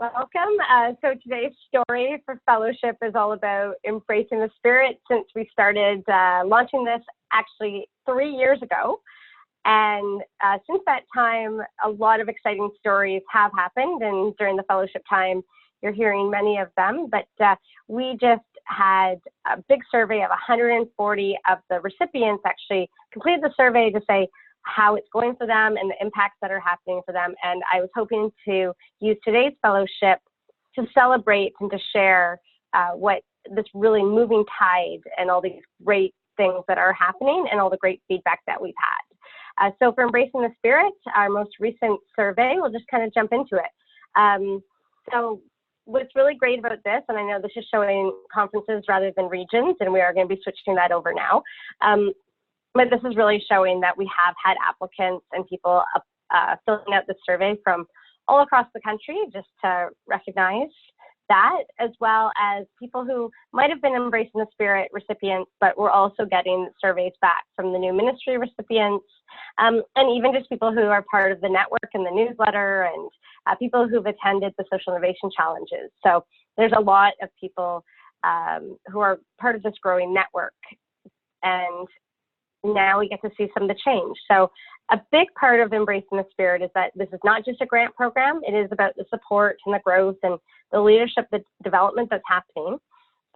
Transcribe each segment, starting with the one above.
Welcome. So today's story for fellowship is all about embracing the spirit since we started launching this actually 3 years ago. And since that time, a lot of exciting stories have happened. And during the fellowship time, you're hearing many of them. But we just had a big survey of 140 of the recipients actually completed the survey to say how it's going for them and the impacts that are happening for them. And I was hoping to use today's fellowship to celebrate and to share what this really moving tide and all these great things that are happening and all the great feedback that we've had. So for Embracing the Spirit, our most recent survey, we'll just kind of jump into it. So what's really great about this, and I know this is showing conferences rather than regions, and we are going to be switching that over now. But this is really showing that we have had applicants and people filling out the survey from all across the country, just to recognize that, as well as people who might have been Embracing the Spirit recipients, but we're also getting surveys back from the new ministry recipients, and even just people who are part of the network and the newsletter, and people who've attended the Social Innovation Challenges. So there's a lot of people who are part of this growing network. And now we get to see some of the change. So a big part of Embracing the Spirit is that this is not just a grant program. It is about the support and the growth and the leadership, the development that's happening.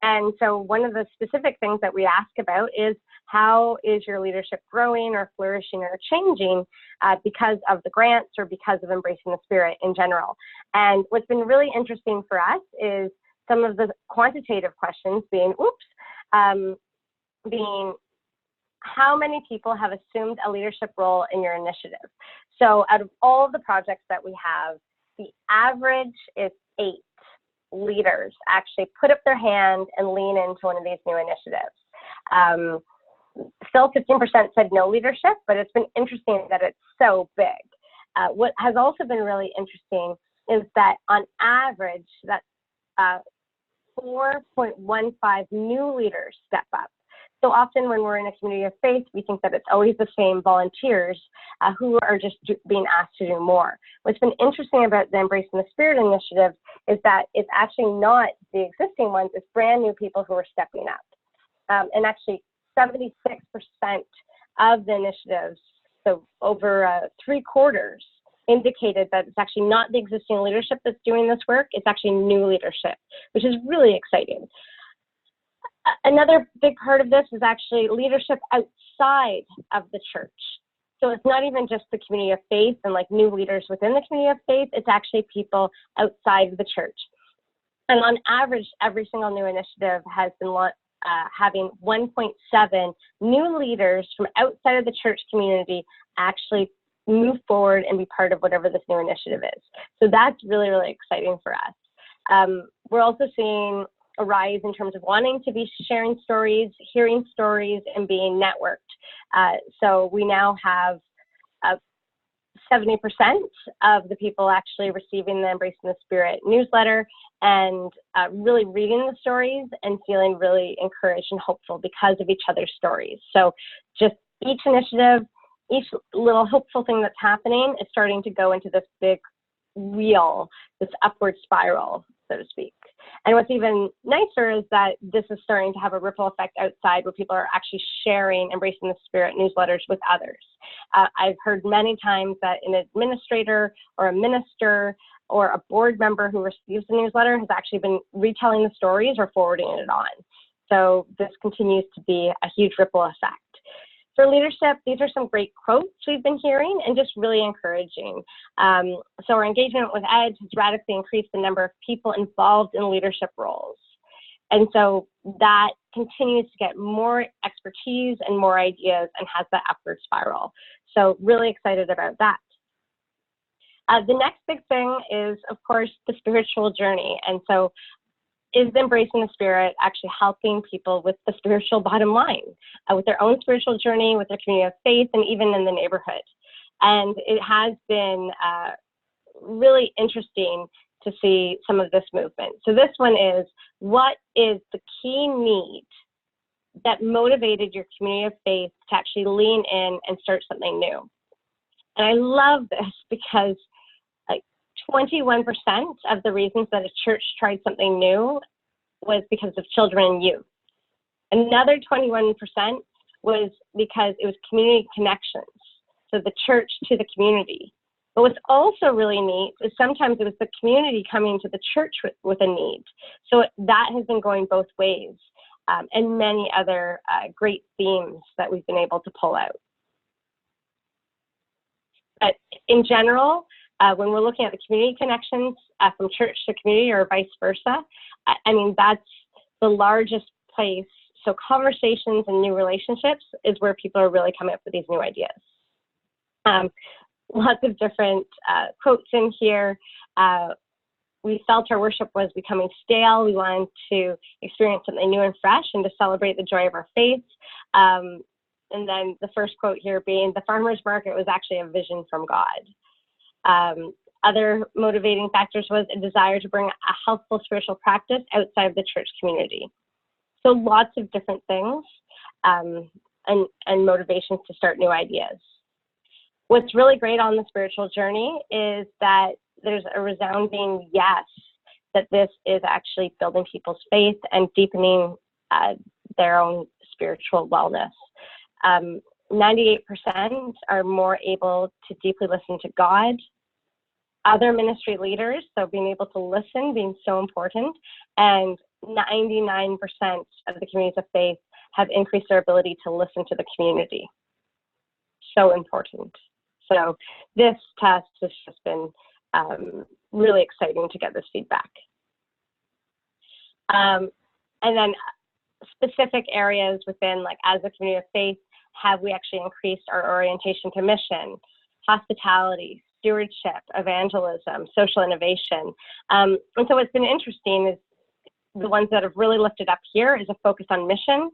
And so one of the specific things that we ask about is, how is your leadership growing or flourishing or changing because of the grants or because of Embracing the Spirit in general? And what's been really interesting for us is some of the quantitative questions being, how many people have assumed a leadership role in your initiative? So out of all of the projects that we have, the average is 8 leaders actually put up their hand and lean into one of these new initiatives. Still 15% said no leadership, but it's been interesting that it's so big. What has also been really interesting is that on average, that 4.15 new leaders step up. So often when we're in a community of faith, we think that it's always the same volunteers who are just being asked to do more. What's been interesting about the Embracing the Spirit initiative is that it's actually not the existing ones, it's brand new people who are stepping up. And actually 76% of the initiatives, so over 3/4, indicated that it's actually not the existing leadership that's doing this work, it's actually new leadership, which is really exciting. Another big part of this is actually leadership outside of the church. So it's not even just the community of faith and like new leaders within the community of faith, it's actually people outside of the church. And on average, every single new initiative has been having 1.7 new leaders from outside of the church community actually move forward and be part of whatever this new initiative is. So that's really, really exciting for us. We're also seeing a rise in terms of wanting to be sharing stories, hearing stories, and being networked. So we now have 70% of the people actually receiving the Embracing the Spirit newsletter and really reading the stories and feeling really encouraged and hopeful because of each other's stories. So just each initiative, each little hopeful thing that's happening is starting to go into this big wheel, this upward spiral, so to speak. And what's even nicer is that this is starting to have a ripple effect outside where people are actually sharing Embracing the Spirit newsletters with others. I've heard many times that an administrator or a minister or a board member who receives the newsletter has actually been retelling the stories or forwarding it on. So this continues to be a huge ripple effect. For leadership, these are some great quotes we've been hearing and just really encouraging. So our engagement with EDGE has radically increased the number of people involved in leadership roles. And so that continues to get more expertise and more ideas and has that upward spiral. So really excited about that. The next big thing is, of course, the spiritual journey. And so is Embracing the Spirit actually helping people with the spiritual bottom line, with their own spiritual journey, with their community of faith, and even in the neighborhood? And it has been really interesting to see some of this movement. So this one is, what is the key need that motivated your community of faith to actually lean in and start something new? And I love this because like 21% of the reasons that a church tried something new was because of children and youth. Another 21% was because it was community connections, so the church to the community. But what's also really neat is sometimes it was the community coming to the church with a need. So that has been going both ways, and many other great themes that we've been able to pull out. But in general, when we're looking at the community connections from church to community or vice versa, I mean, that's the largest place. So conversations and new relationships is where people are really coming up with these new ideas. Lots of different quotes in here. We felt our worship was becoming stale. We wanted to experience something new and fresh and to celebrate the joy of our faith. And then the first quote here being, the farmer's market was actually a vision from God. Other motivating factors was a desire to bring a healthful spiritual practice outside of the church community. So lots of different things and motivations to start new ideas. What's really great on the spiritual journey is that there's a resounding yes, that this is actually building people's faith and deepening their own spiritual wellness. 98% are more able to deeply listen to God. Other ministry leaders, so being able to listen being so important, and 99% of the communities of faith have increased their ability to listen to the community. So important. So this test has just been really exciting to get this feedback. And then specific areas within, like as a community of faith, have we actually increased our orientation to mission, hospitality, stewardship, evangelism, social innovation. And so what's been interesting is the ones that have really lifted up here is a focus on mission,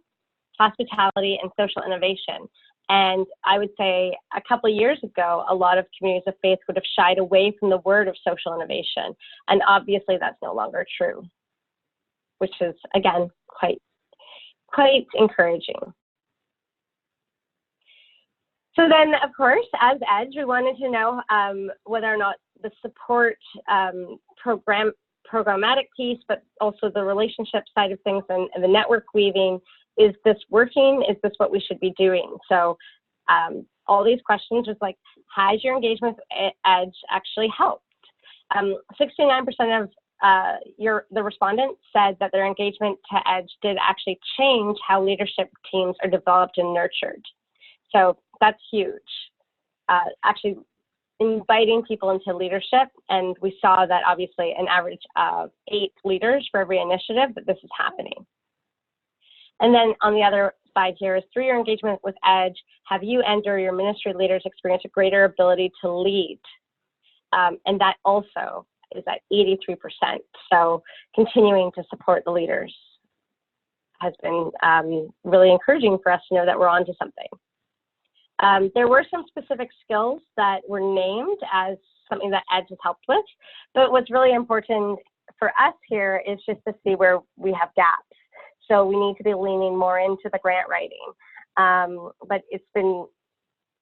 hospitality, and social innovation. And I would say a couple of years ago, a lot of communities of faith would have shied away from the word of social innovation. And obviously that's no longer true, which is, again, quite encouraging. So then, of course, as EDGE, we wanted to know whether or not the support programmatic piece, but also the relationship side of things and the network weaving, is this working? Is this what we should be doing? So all these questions was like, has your engagement with EDGE actually helped? 69% of the respondents said that their engagement to EDGE did actually change how leadership teams are developed and nurtured. So that's huge. Actually inviting people into leadership, and we saw that obviously an average of 8 leaders for every initiative that this is happening. And then on the other side here is, through your engagement with EDGE, have you and or your ministry leaders experienced a greater ability to lead? And that also is at 83%. So continuing to support the leaders has been really encouraging for us to know that we're onto something. There were some specific skills that were named as something that EDGE has helped with, but what's really important for us here is just to see where we have gaps. So we need to be leaning more into the grant writing. But it's been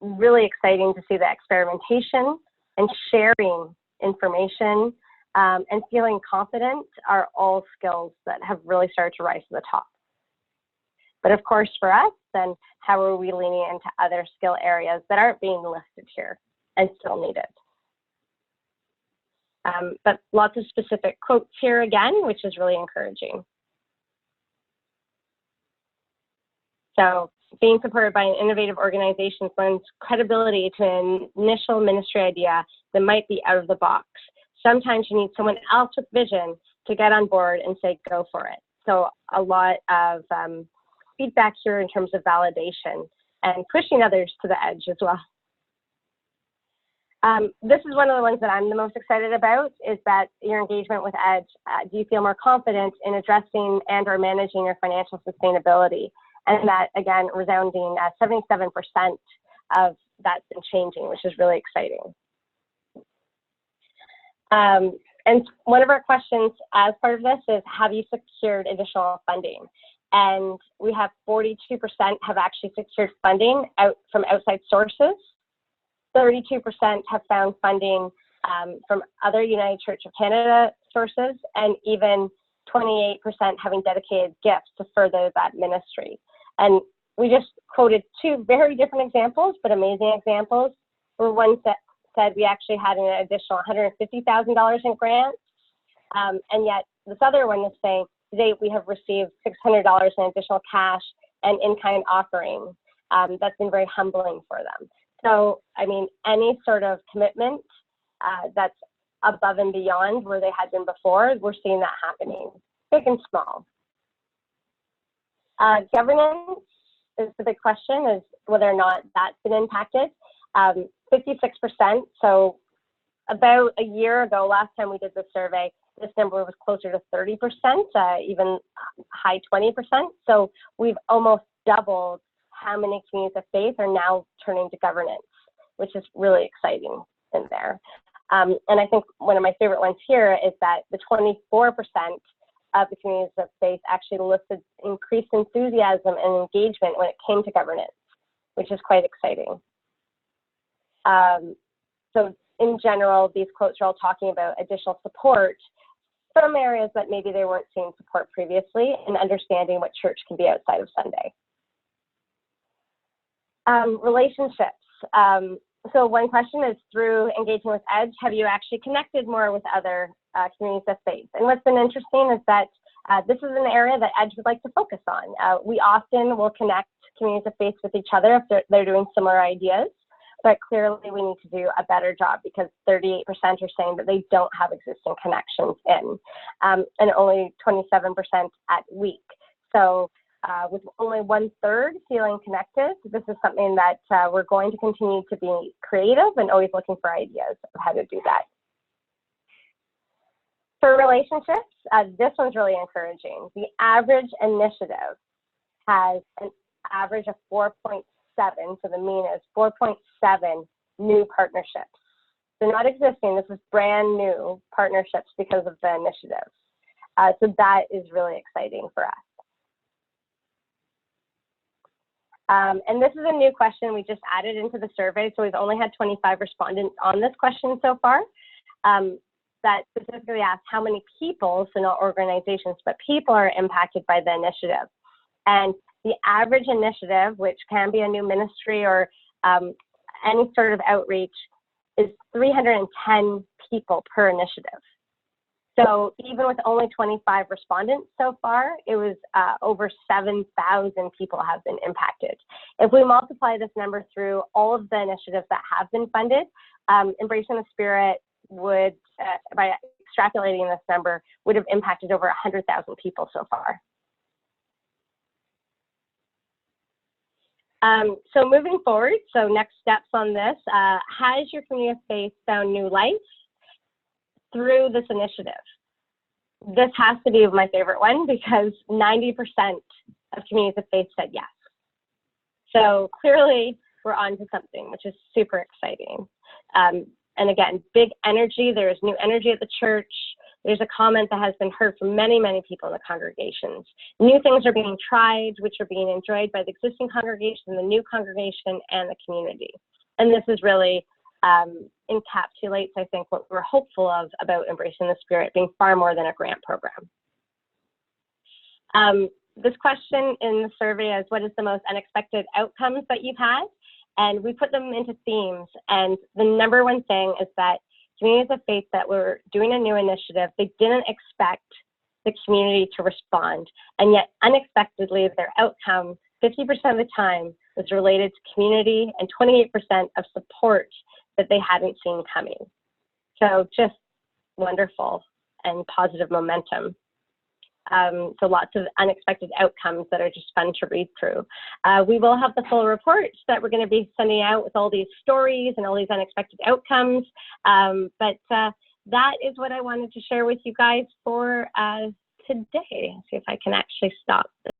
really exciting to see the experimentation and sharing information and feeling confident are all skills that have really started to rise to the top. But of course, for us, then how are we leaning into other skill areas that aren't being listed here and still needed? But lots of specific quotes here again, which is really encouraging. So being supported by an innovative organization lends credibility to an initial ministry idea that might be out of the box. Sometimes you need someone else with vision to get on board and say, go for it. So a lot of feedback here in terms of validation and pushing others to the edge as well. This is one of the ones that I'm the most excited about, is that your engagement with EDGE, do you feel more confident in addressing and or managing your financial sustainability? And that, again, resounding 77% of that's been changing, which is really exciting. And one of our questions as part of this is, have you secured additional funding? And we have 42% have actually secured funding from outside sources. 32% have found funding from other United Church of Canada sources, and even 28% having dedicated gifts to further that ministry. And we just quoted two very different examples, but amazing examples, where one said we actually had an additional $150,000 in grants, and yet this other one is saying, today we have received $600 in additional cash and in-kind offering. That's been very humbling for them. So, I mean, any sort of commitment that's above and beyond where they had been before, we're seeing that happening, big and small. Governance is the big question, is whether or not that's been impacted. 56%, so about a year ago, last time we did the survey, this number was closer to 30%, even high 20%. So we've almost doubled how many communities of faith are now turning to governance, which is really exciting in there. And I think one of my favorite ones here is that the 24% of the communities of faith actually listed increased enthusiasm and engagement when it came to governance, which is quite exciting. So in general, these quotes are all talking about additional support from areas that maybe they weren't seeing support previously, and understanding what church can be outside of Sunday. Relationships. So one question is, through engaging with EDGE, have you actually connected more with other communities of faith? And what's been interesting is that this is an area that EDGE would like to focus on. We often will connect communities of faith with each other if they're doing similar ideas, but clearly we need to do a better job, because 38% are saying that they don't have existing connections in, and only 27% at week. So with only 1/3 feeling connected, this is something that we're going to continue to be creative and always looking for ideas of how to do that. For relationships, this one's really encouraging. The average initiative has an average of 4.7, so the mean is 4.7 new partnerships. They're not existing, this is brand new partnerships because of the initiative. So that is really exciting for us. And this is a new question we just added into the survey, so we've only had 25 respondents on this question so far, that specifically asked how many people, so not organizations, but people are impacted by the initiative. And the average initiative, which can be a new ministry or any sort of outreach, is 310 people per initiative. So even with only 25 respondents so far, it was over 7,000 people have been impacted. If we multiply this number through all of the initiatives that have been funded, Embracing the Spirit would, by extrapolating this number, would have impacted over 100,000 people so far. So moving forward, so next steps on this, has your community of faith found new life through this initiative? This has to be my favorite one, because 90% of communities of faith said yes. So clearly we're on to something, which is super exciting. And again, big energy. There is new energy at the church. There's a comment that has been heard from many, many people in the congregations. New things are being tried, which are being enjoyed by the existing congregation, the new congregation, and the community. And this is really encapsulates, I think, what we're hopeful of about Embracing the Spirit being far more than a grant program. This question in the survey is, what is the most unexpected outcomes that you've had? And we put them into themes. And the number one thing is that communities of faith that were doing a new initiative, they didn't expect the community to respond. And yet, unexpectedly, their outcome, 50% of the time, was related to community, and 28% of support that they hadn't seen coming. So just wonderful and positive momentum. So lots of unexpected outcomes that are just fun to read through. We will have the full reports that we're going to be sending out with all these stories and all these unexpected outcomes. But that is what I wanted to share with you guys for today. See if I can actually stop this.